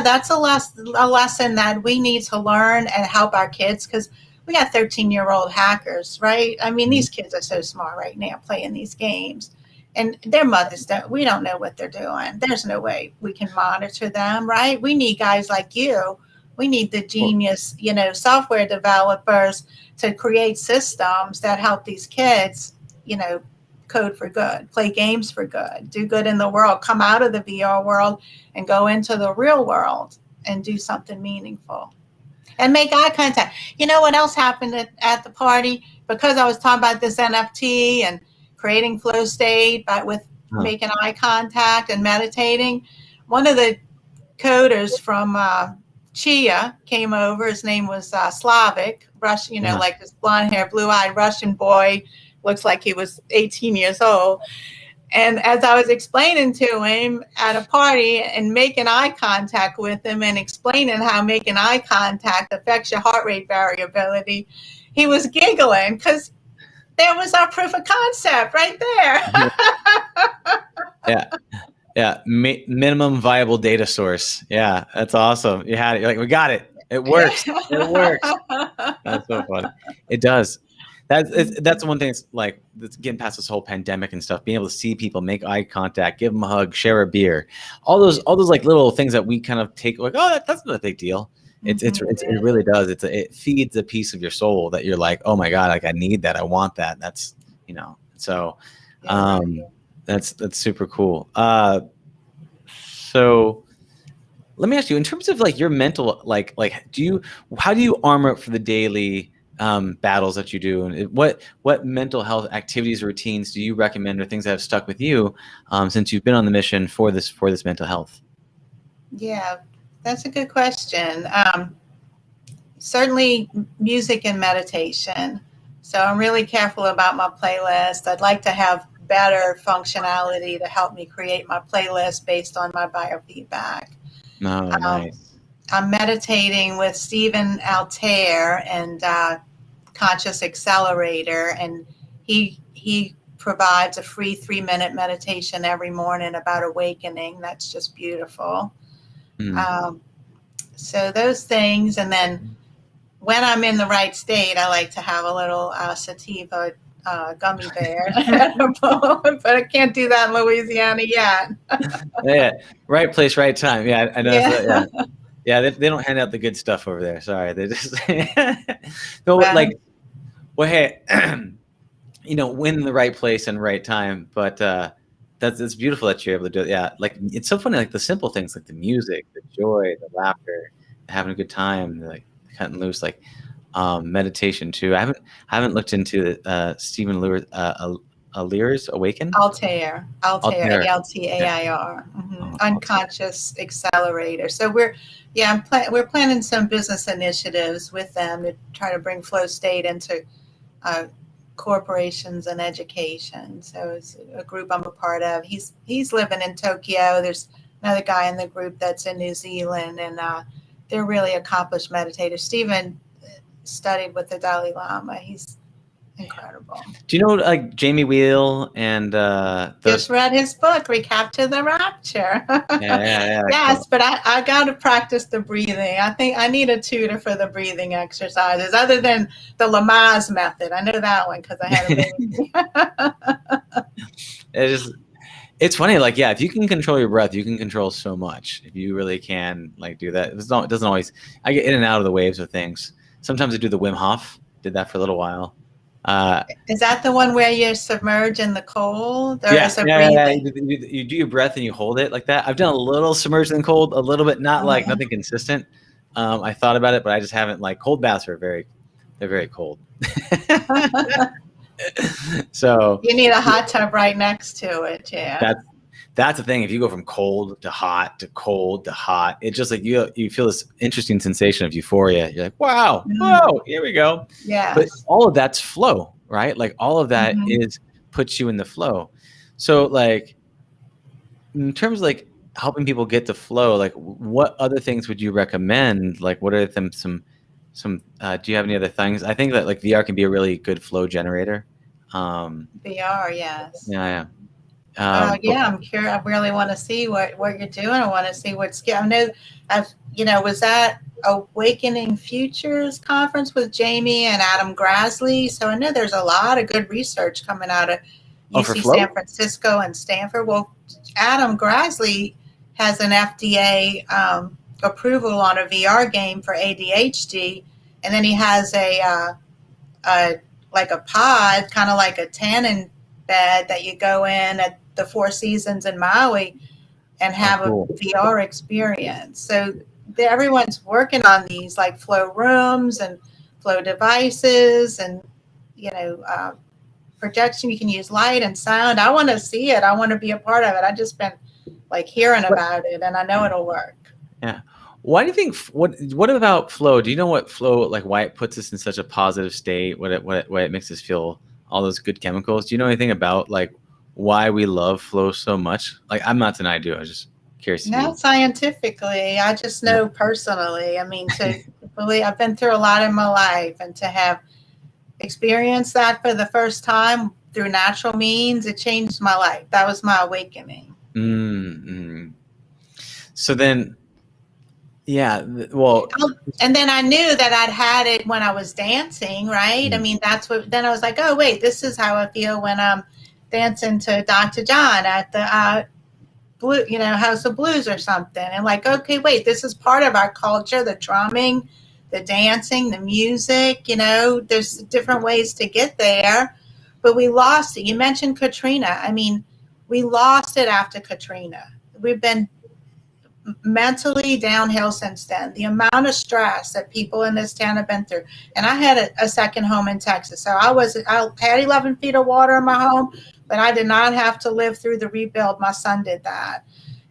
C: that's a lesson that we need to learn and help our kids, because we got 13-year-old hackers, right? I mean, these kids are so smart right now playing these games. And their mothers we don't know what they're doing. There's no way we can monitor them, right? We need guys like you. We need the genius, software developers to create systems that help these kids, code for good, play games for good, do good in the world, come out of the VR world and go into the real world and do something meaningful and make eye contact. You know what else happened at the party? Because I was talking about this NFT and creating flow state, but with making eye contact and meditating. One of the coders from Chia came over. His name was Slavic, Russian, like this blonde hair, blue-eyed Russian boy, looks like he was 18 years old. And as I was explaining to him at a party and making eye contact with him and explaining how making eye contact affects your heart rate variability, he was giggling because there was our proof of concept right there.
B: Yeah. Minimum viable data source. Yeah, that's awesome. You had it. You're like, we got it. It works. It works. That's so funny. It does. That's one thing. That's getting past this whole pandemic and stuff. Being able to see people, make eye contact, give them a hug, share a beer. All those little things that we kind of take that's not a big deal. It really does. It feeds a piece of your soul that you're like, oh my God, I need that. I want that. That's, so that's super cool. So let me ask you, in terms of your mental, how do you armor up for the daily battles that you do? And what mental health activities or routines do you recommend, or things that have stuck with you since you've been on the mission for this mental health?
C: Yeah. That's a good question. Certainly music and meditation. So I'm really careful about my playlist. I'd like to have better functionality to help me create my playlist based on my biofeedback.
B: Oh, nice.
C: I'm meditating with Stephen Altair and Conscious Accelerator, and he provides a free 3-minute meditation every morning about awakening. That's just beautiful. So those things. And then when I'm in the right state, I like to have a little sativa gummy bear, but I can't do that in Louisiana yet.
B: Yeah, right place, right time. Yeah, I know.
C: Yeah.
B: Yeah, they don't hand out the good stuff over there. Sorry, they just no,
C: Well,
B: like, well, hey, win the right place and right time. But it's beautiful that you're able to do it. Yeah, like it's so funny, like the simple things, like the music, the joy, the laughter, having a good time, like cutting loose, like meditation too. I haven't looked into Stephen Lear's Awaken.
C: Altair,
B: Altair.
C: ALTAIR,
B: Oh,
C: unconscious accelerator. So we're planning some business initiatives with them to try to bring flow state into corporations and education. So it's a group I'm a part of. He's living in Tokyo. There's another guy in the group that's in New Zealand, and they're really accomplished meditators. Stephen studied with the Dalai Lama. He's incredible.
B: Do you know like Jamie Wheel and
C: just read his book, Recapture the Rapture.
B: Yeah.
C: Yes,
B: Cool.
C: but I got to practice the breathing. I think I need a tutor for the breathing exercises other than the Lamaze method. I know that one because I had a baby.
B: It's funny, like, yeah, if you can control your breath, you can control so much. If you really can, like, do that. It doesn't always, I get in and out of the waves of things. Sometimes I do the Wim Hof, did that for a little while.
C: Is that the one where you submerge in the cold? Or
B: Yeah,
C: is it
B: yeah.
C: breathing?
B: You do your breath and you hold it like that. I've done a little submerged in cold, a little bit, not like nothing consistent. I thought about it, but I just haven't. Like cold baths are they're very cold. So
C: you need a hot tub right next to it. Yeah,
B: that's the thing. If you go from cold to hot to cold to hot, it's just like you feel this interesting sensation of euphoria. You're like, wow, whoa, here we go.
C: Yeah.
B: But all of that's flow, right? Like all of that puts you in the flow. So like in terms of like helping people get to flow, like what other things would you recommend? Like what are some do you have any other things? I think that like VR can be a really good flow generator.
C: VR, yes.
B: Yeah.
C: I'm curious. I really want to see what you're doing. I want to see what skill. I know was that Awakening Futures conference with Jamie and Adam Grassley. So I know there's a lot of good research coming out of UC San Francisco and Stanford. Well, Adam Grassley has an FDA approval on a VR game for ADHD, and then he has a pod, kind of like a tannin bed that you go in at the Four Seasons in Maui and have a VR experience. So everyone's working on these like flow rooms and flow devices and projection. You can use light and sound. I want to see it. I want to be a part of it. I've just been like hearing about it, and I know it'll work.
B: Yeah. Why do you think? What about flow? Do you know what flow, like why it puts us in such a positive state? What it makes us feel all those good chemicals? Do you know anything about like why we love flow so much? Like I'm not denying I do. I was just curious.
C: Not scientifically. I just know personally. I mean, I've been through a lot in my life, and to have experienced that for the first time through natural means, it changed my life. That was my awakening.
B: Mm-hmm. So then. Yeah, well,
C: and then I knew that I'd had it when I was dancing, right? I mean, then I was like, oh, wait, this is how I feel when I'm dancing to Dr. John at the House of Blues or something. And like, okay, wait, this is part of our culture, the drumming, the dancing, the music, there's different ways to get there, but we lost it. You mentioned Katrina. I mean, we lost it after Katrina. We've been mentally downhill since then. The amount of stress that people in this town have been through. And I had a second home in Texas. So I had 11 feet of water in my home, but I did not have to live through the rebuild. My son did that.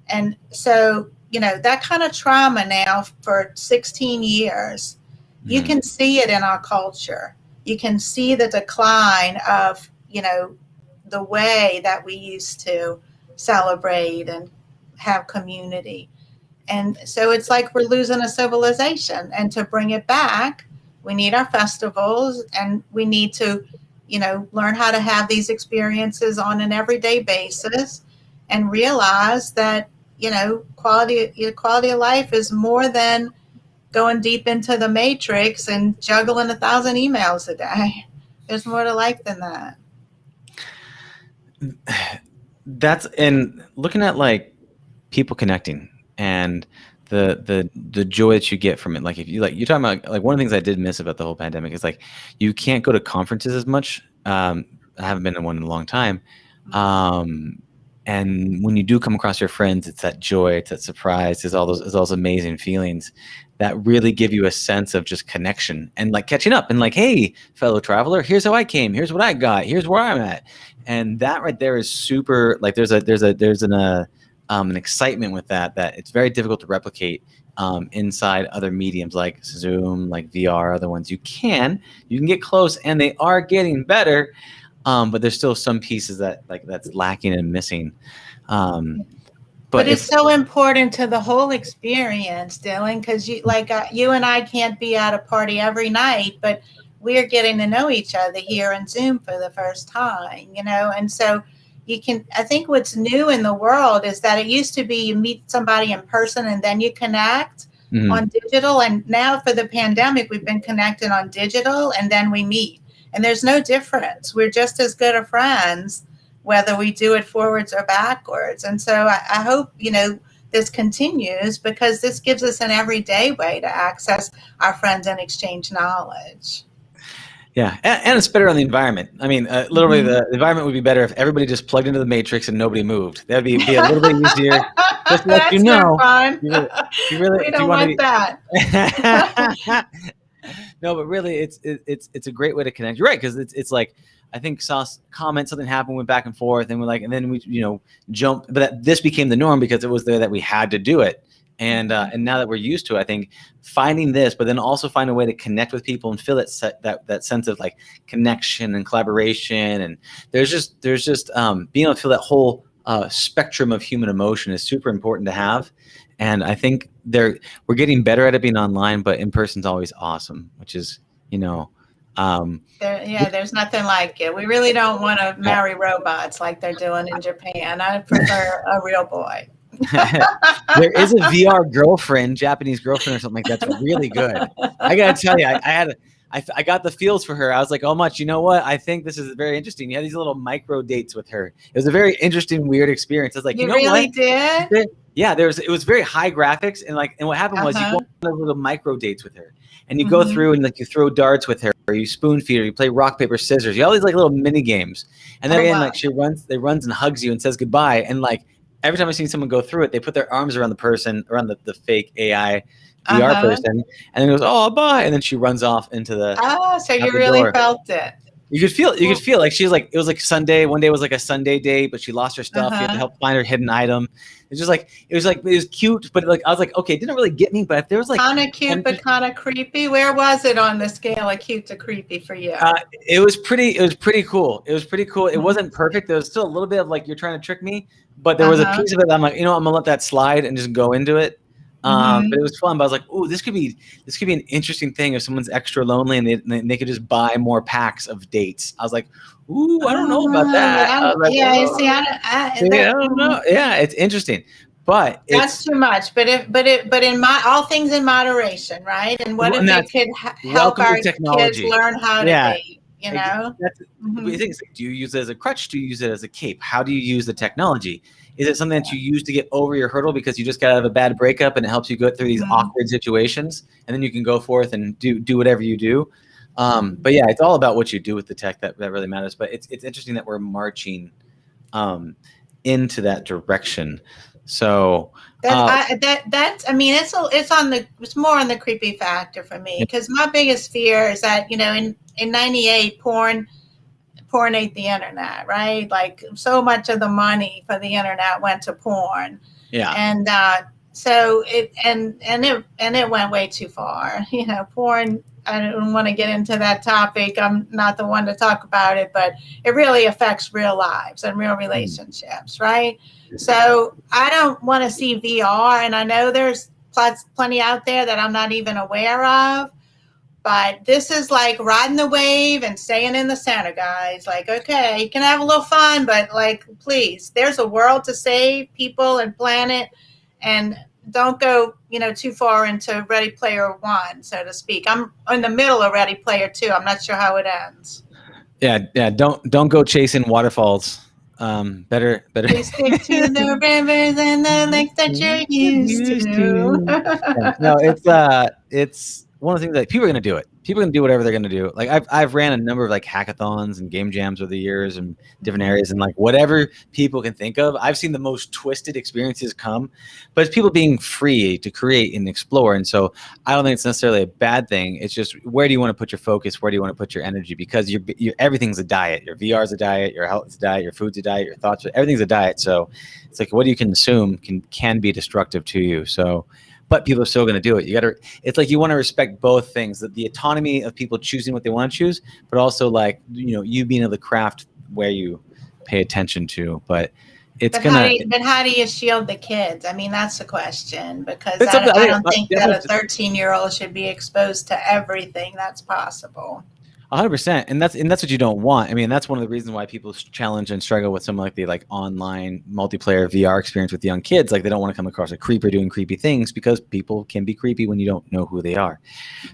C: And so, that kind of trauma now for 16 years, you can see it in our culture. You can see the decline of, the way that we used to celebrate and have community. And so it's like we're losing a civilization, and to bring it back, we need our festivals, and we need to, learn how to have these experiences on an everyday basis and realize that, quality of life is more than going deep into the matrix and juggling 1,000 emails a day. There's more to life than that.
B: That's, and looking at like people connecting and the joy that you get from it. Like if you like, you're talking about like one of the things I did miss about the whole pandemic is like you can't go to conferences as much. I haven't been to one in a long time. And when you do come across your friends, it's that joy, it's that surprise, it's all those amazing feelings that really give you a sense of just connection and like catching up and like, hey, fellow traveler, here's how I came, here's what I got, here's where I'm at. And that right there is super, like there's an excitement with that it's very difficult to replicate inside other mediums like Zoom, like VR, other ones. You can get close and they are getting better. But there's still some pieces that's lacking and missing.
C: But it's so important to the whole experience, Dylan, because you and I can't be at a party every night, but we're getting to know each other here in Zoom for the first time, and so I think what's new in the world is that it used to be you meet somebody in person and then you connect on digital. And now for the pandemic, we've been connecting on digital and then we meet. And there's no difference. We're just as good of friends, whether we do it forwards or backwards. And so I hope, this continues because this gives us an everyday way to access our friends and exchange knowledge.
B: Yeah, and it's better on the environment. I mean, literally, the environment would be better if everybody just plugged into the matrix and nobody moved. That'd be a little bit easier. Just to let you know.
C: Fun.
B: You really,
C: we don't want that.
B: No, but really, it's a great way to connect. You're right, because it's like I think saw comment something happened, went back and forth, and then we jumped. But this became the norm because it was there that we had to do it. And now that we're used to it, I think finding this, but then also find a way to connect with people and feel that sense of like connection and collaboration. And there's just being able to feel that whole spectrum of human emotion is super important to have. And I think we're getting better at it being online, but in person's always awesome, which is
C: there's nothing like it. We really don't want to marry robots like they're doing in Japan. I prefer a real boy.
B: There is a VR girlfriend, Japanese girlfriend or something like that's really good. I gotta tell you, I got the feels for her. I was like, oh much, you know what? I think this is very interesting. You had these little micro dates with her. It was a very interesting, weird experience. I was like, you know
C: really
B: what?
C: Did?
B: Yeah, it was very high graphics and what happened was you go on those little micro dates with her. And you go through and like you throw darts with her, or you spoon feed her, you play rock, paper, scissors, you all these like little mini games. And then like she runs and hugs you and says goodbye. And like every time I've seen someone go through it, they put their arms around the person, around the fake AI VR person, and then goes, oh, bye. And then she runs off into the
C: so you really felt it.
B: You could feel like she's like, it was like Sunday. One day was like a Sunday day, but she lost her stuff. You had to help find her hidden item. It's just like, it was cute, but like, I was like, okay, it didn't really get me, but if there was like
C: kind of cute, but kind of creepy. Where was it on the scale of cute to creepy for you?
B: It was pretty cool. It wasn't perfect. There was still a little bit of like, you're trying to trick me, but there was a piece of it that I'm like, I'm gonna let that slide and just go into it. But it was fun. But I was like, "Ooh, this could be an interesting thing if someone's extra lonely and they could just buy more packs of dates." I was like, "Ooh, I don't know about that." I don't know. Yeah, it's interesting, but
C: that's too much. But in all things in moderation, right? And what if it could help our kids learn how to date?
B: Do you use it as a crutch? Do you use it as a cape? How do you use the technology? Is it something that you use to get over your hurdle because you just got out of a bad breakup and it helps you go through these awkward situations, and then you can go forth and do whatever you do? But yeah, it's all about what you do with the tech that really matters. But it's interesting that we're marching into that direction. So it's more on the creepy factor for me, because my biggest fear is that in '98 porn ate the internet, right? Like so much of the money for the internet went to porn. Yeah. And so it went way too far. Porn, I don't want to get into that topic. I'm not the one to talk about it, but it really affects real lives and real relationships, right? So I don't want to see VR, and I know there's plenty out there that I'm not even aware of. But this is like riding the wave and staying in the center, guys. Like, okay, you can have a little fun, but like, please, there's a world to save, people and planet. And
C: don't go, too far into Ready Player One, so to speak. I'm in the middle of Ready Player Two. I'm not sure how it ends.
B: Yeah. Don't go chasing waterfalls. Better.
C: You stick to the rivers and the lakes that you're used to.
B: Yeah, no, it's one of the things that people are going to do it. People are going to do whatever they're going to do. Like I've ran a number of like hackathons and game jams over the years and different areas, and like whatever people can think of, I've seen the most twisted experiences come, but it's people being free to create and explore. And so I don't think it's necessarily a bad thing. It's just, where do you want to put your focus? Where do you want to put your energy? Because everything's a diet. Your VR is a diet. Your health is a diet. Your food's a diet. Your thoughts, everything's a diet. So it's like, what you consume can be destructive to you. So, but people are still going to do it. It's like, you want to respect both things, the autonomy of people choosing what they want to choose, but also like, you being able to craft where you pay attention to. But
C: how do you shield the kids? I mean, that's the question, because I don't think that a 13-year-old should be exposed to everything that's possible.
B: 100%, and that's what you don't want. I mean, that's one of the reasons why people challenge and struggle with some like the online multiplayer VR experience with young kids. Like, they don't want to come across a creeper doing creepy things, because people can be creepy when you don't know who they are.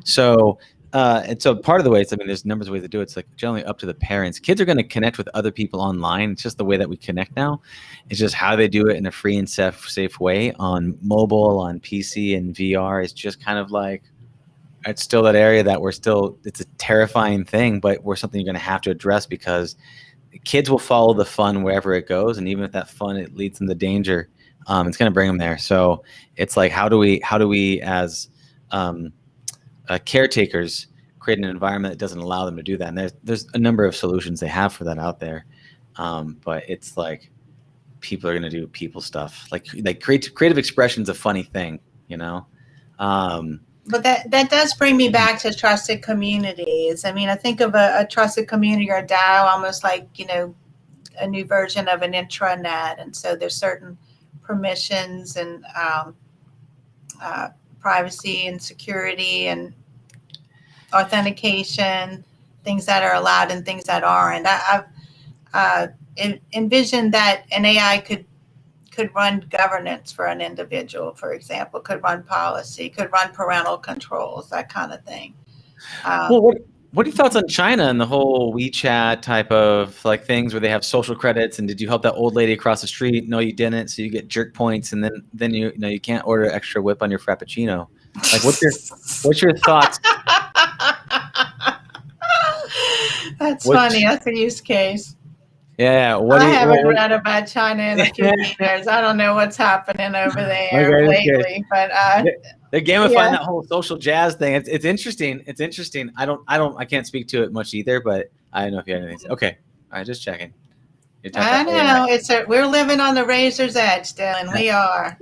B: So, and so part of the way, there's numbers of ways to do it. It's like generally up to the parents. Kids are going to connect with other people online. It's just the way that we connect now. It's just how they do it in a free and safe way on mobile, on PC, and VR. It's just kind of like, it's still that area that it's a terrifying thing, but we're something you're going to have to address, because kids will follow the fun wherever it goes. And even if that fun, it leads them to danger, it's going to bring them there. So it's like, how do we as caretakers create an environment that doesn't allow them to do that? And there's a number of solutions they have for that out there. But it's like, people are going to do people stuff, like creative expression's a funny thing,
C: But that does bring me back to trusted communities. I mean, I think of a trusted community or a DAO almost like, a new version of an intranet. And so there's certain permissions and privacy and security and authentication, things that are allowed and things that aren't. I've envisioned that an AI could run governance for an individual, for example, could run policy, could run parental controls, that kind of thing.
B: Well, what are your thoughts on China and the whole WeChat type of like things where they have social credits? And did you help that old lady across the street? No, you didn't. So you get jerk points, and then you can't order extra whip on your Frappuccino. Like, what's your thoughts?
C: That's funny. That's a use case.
B: Yeah,
C: I haven't read about China in a few years. I don't know what's happening over there lately, but
B: they're gamifying that whole social jazz thing. It's interesting. It's interesting. I can't speak to it much either, but I don't know if you have anything. Okay, all right, just checking.
C: I know we're living on the razor's edge, Dylan. We are,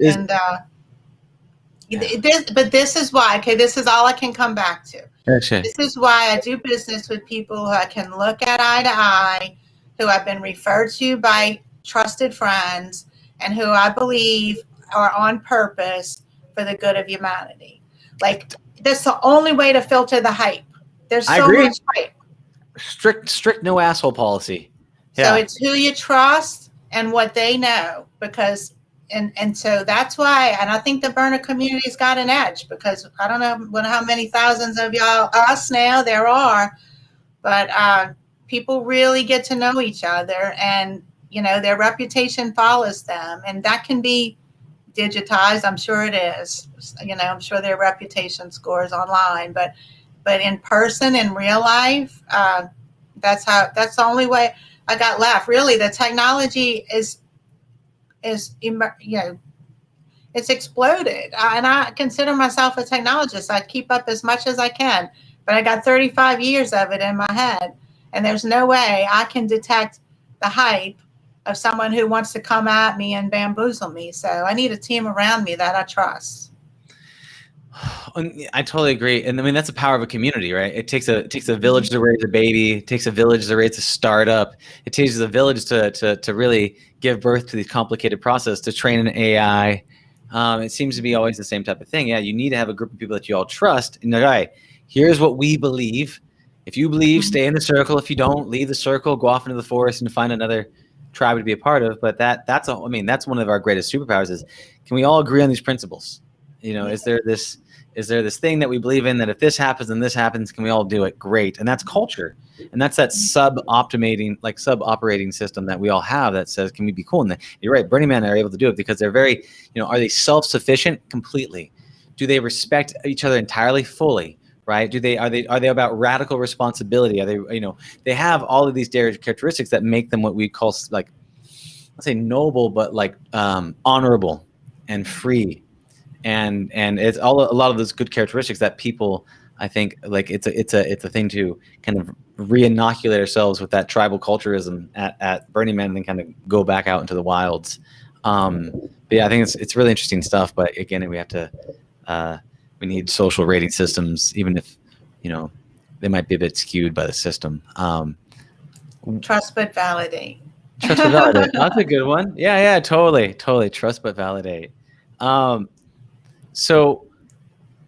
C: but this is why. Okay, this is all I can come back to.
B: Gotcha.
C: This is why I do business with people who I can look at eye to eye, who have been referred to by trusted friends, and who I believe are on purpose for the good of humanity. Like, that's the only way to filter the hype. There's so much hype.
B: Strict no asshole policy. Yeah.
C: So it's who you trust and what they know, because and so that's why, and I think the burner community's got an edge, because I don't know how many thousands of us now there are, but people really get to know each other, and their reputation follows them, and that can be digitized. I'm sure it is. I'm sure their reputation scores online, but in person, in real life, that's the only way I got left. Really, the technology is it's exploded, and I consider myself a technologist. I keep up as much as I can, but I got 35 years of it in my head. And there's no way I can detect the hype of someone who wants to come at me and bamboozle me. So I need a team around me that I trust.
B: I totally agree. And I mean, that's the power of a community, right? It takes a village to raise a baby. It takes a village to raise a startup. It takes a village to really give birth to this complicated process, to train an AI. It seems to be always the same type of thing. Yeah, you need to have a group of people that you all trust. And they're like, all right, here's what we believe. If you believe, stay in the circle. If you don't, leave the circle, go off into the forest and find another tribe to be a part of. But that's one of our greatest superpowers is, can we all agree on these principles? Is there this thing that we believe in, that if this happens and this happens, can we all do it? Great. And that's culture. And that's that sub-operating system that we all have that says, can we be cool? And you're right, Burning Man are able to do it because they're very, are they self-sufficient? Completely. Do they respect each other entirely, fully? Right? Are they about radical responsibility? Are they, they have all of these characteristics that make them what we call, like, let's say noble, but like honorable and free. And it's a lot of those good characteristics that people, I think, like, it's a thing to kind of re-inoculate ourselves with that tribal culturism at Burning Man and then kind of go back out into the wilds. But yeah, I think it's really interesting stuff. But again, we have to we need social rating systems, even if they might be a bit skewed by the system.
C: Trust but validate.
B: Trust but validate. That's a good one. Yeah, totally. Trust but validate. So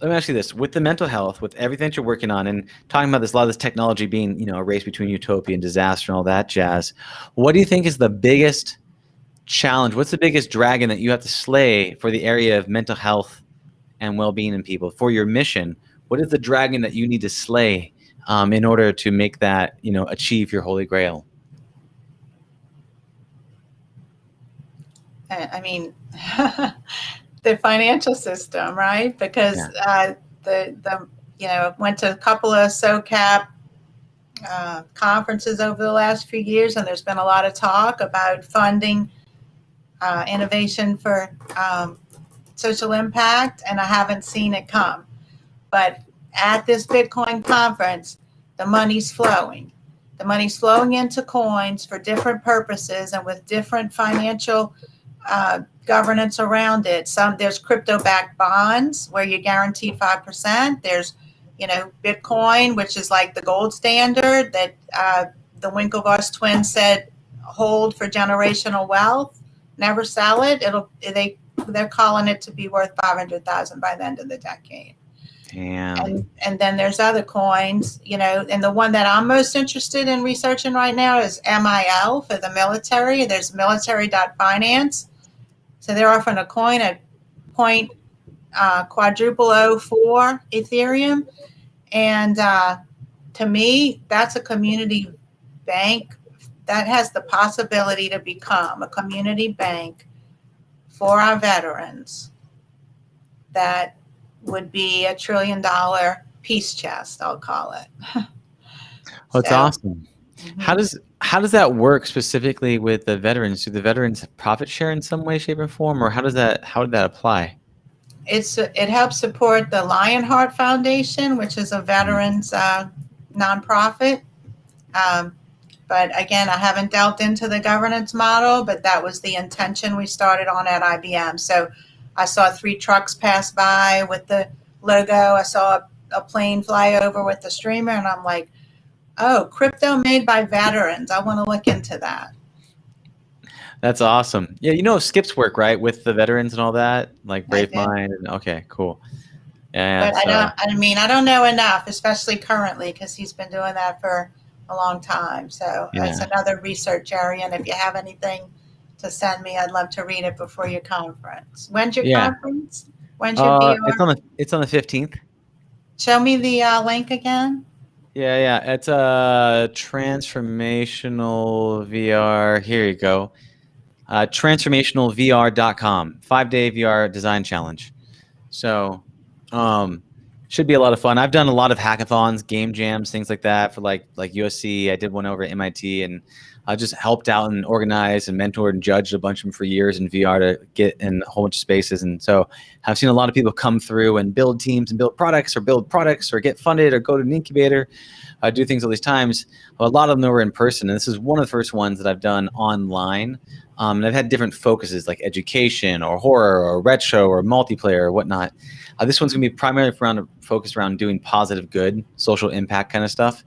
B: let me ask you this: with the mental health, with everything that you're working on, and talking about this, a lot of this technology being, a race between utopia and disaster and all that jazz, what do you think is the biggest challenge? What's the biggest dragon that you have to slay for the area of mental health and well-being in people, for your mission? What is the dragon that you need to slay in order to make that, achieve your holy grail?
C: I mean, the financial system, right? Because went to a couple of SOCAP conferences over the last few years, and there's been a lot of talk about funding innovation for social impact, and I haven't seen it come. But at this Bitcoin conference, the money's flowing. The money's flowing into coins for different purposes and with different financial governance around it. There's crypto-backed bonds where you guarantee 5%. There's, Bitcoin, which is like the gold standard that the Winklevoss twins said hold for generational wealth. Never sell it. They're calling it to be worth $500,000 by the end of the decade.
B: Damn.
C: And then there's other coins, and the one that I'm most interested in researching right now is MIL for the military. There's military.finance. So they're offering a coin at 0.04 Ethereum. And to me, that's a community bank that has the possibility to become a community bank for our veterans that would be $1 trillion peace chest, I'll call it.
B: Well, it's awesome. Mm-hmm. How does that work specifically with the veterans? Do the veterans profit share in some way, shape, or form, or how did that apply?
C: It helps support the Lionheart Foundation, which is a veterans nonprofit. But again, I haven't delved into the governance model, but that was the intention we started on at IBM. So I saw 3 trucks pass by with the logo. I saw a plane fly over with the streamer, and I'm like, oh, crypto made by veterans. I want to look into that.
B: That's awesome. Yeah, Skip's work, right, with the veterans and all that, like Brave Mind. Okay, cool. Yeah.
C: But I don't know enough, especially currently, because he's been doing that for a long time. So that's another research area. And if you have anything to send me, I'd love to read it before your conference. When's your conference? When's your VR?
B: It's on the 15th.
C: Show me the link again.
B: Yeah. It's a transformational VR. Here you go. Transformationalvr.com. 5-day VR design challenge. So, should be a lot of fun. I've done a lot of hackathons, game jams, things like that for like USC. I did one over at MIT, and I just helped out and organized and mentored and judged a bunch of them for years in VR to get in a whole bunch of spaces. And so I've seen a lot of people come through and build teams and build products or get funded or go to an incubator, do things all these times. A lot of them were in person. And this is one of the first ones that I've done online. And I've had different focuses like education or horror or retro or multiplayer or whatnot. This one's going to be primarily focused around doing positive good, social impact kind of stuff.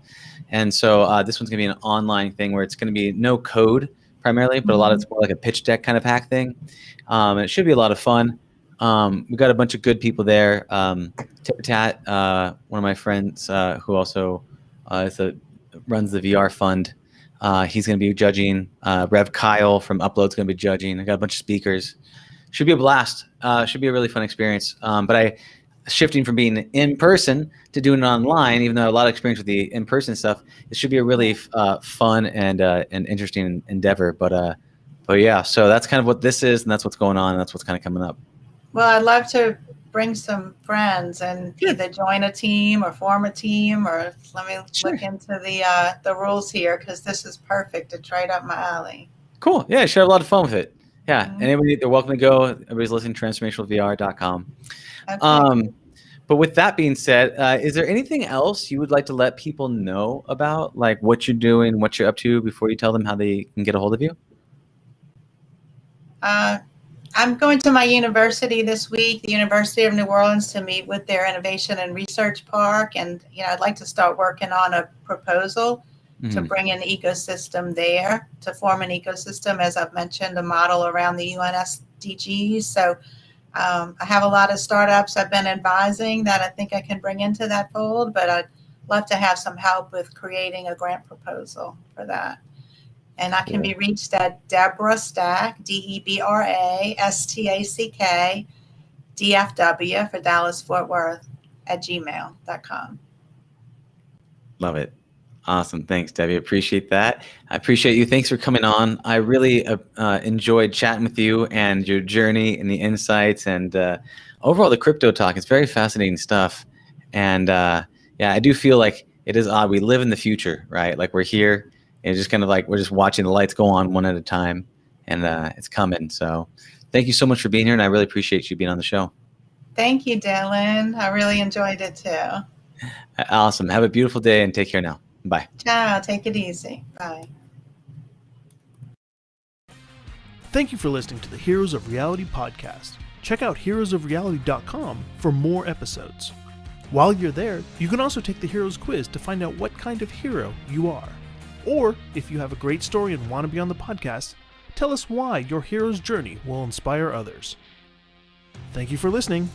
B: And so this one's going to be an online thing where it's going to be no code primarily, but a lot of it's more like a pitch deck kind of hack thing. And it should be a lot of fun. We've got a bunch of good people there. Tipatat, one of my friends who also runs the VR fund, He's going to be judging. Rev Kyle from Upload's going to be judging. I got a bunch of speakers. Should be a blast. Should be a really fun experience. But shifting from being in person to doing it online, even though I have a lot of experience with the in-person stuff, it should be a really fun and interesting endeavor. But yeah, so that's kind of what this is, and that's what's going on, and that's what's kind of coming up.
C: Well, I'd love to bring some friends and either join a team or form a team, or let me look into the rules here, because this is perfect. It's right up my alley.
B: Cool. Yeah, should have a lot of fun with it. Yeah, and anybody, they're welcome to go. Everybody's listening, transformationalvr.com. Okay. But with that being said, is there anything else you would like to let people know about, like what you're doing, what you're up to, before you tell them how they can get a hold of you?
C: I'm going to my university this week, the University of New Orleans, to meet with their Innovation and Research Park. And, I'd like to start working on a proposal to bring an ecosystem there, to form an ecosystem, as I've mentioned, a model around the UN SDGs. So I have a lot of startups I've been advising that I think I can bring into that fold, but I'd love to have some help with creating a grant proposal for that. And I can be reached at Debi Stack, DebraStack, DFW for Dallas Fort Worth @gmail.com.
B: Love it. Awesome. Thanks, Debbie. Appreciate that. I appreciate you. Thanks for coming on. I really enjoyed chatting with you and your journey and the insights and overall the crypto talk. It's very fascinating stuff. And yeah, I do feel like it is odd. We live in the future, right? Like we're here. It's just kind of like we're just watching the lights go on one at a time, and it's coming. So thank you so much for being here, and I really appreciate you being on the show.
C: Thank you, Dylan. I really enjoyed it too.
B: Awesome. Have a beautiful day, and take care now. Bye.
C: Ciao. Take it easy. Bye.
A: Thank you for listening to the Heroes of Reality podcast. Check out heroesofreality.com for more episodes. While you're there, you can also take the Heroes quiz to find out what kind of hero you are. Or, if you have a great story and want to be on the podcast, tell us why your hero's journey will inspire others. Thank you for listening.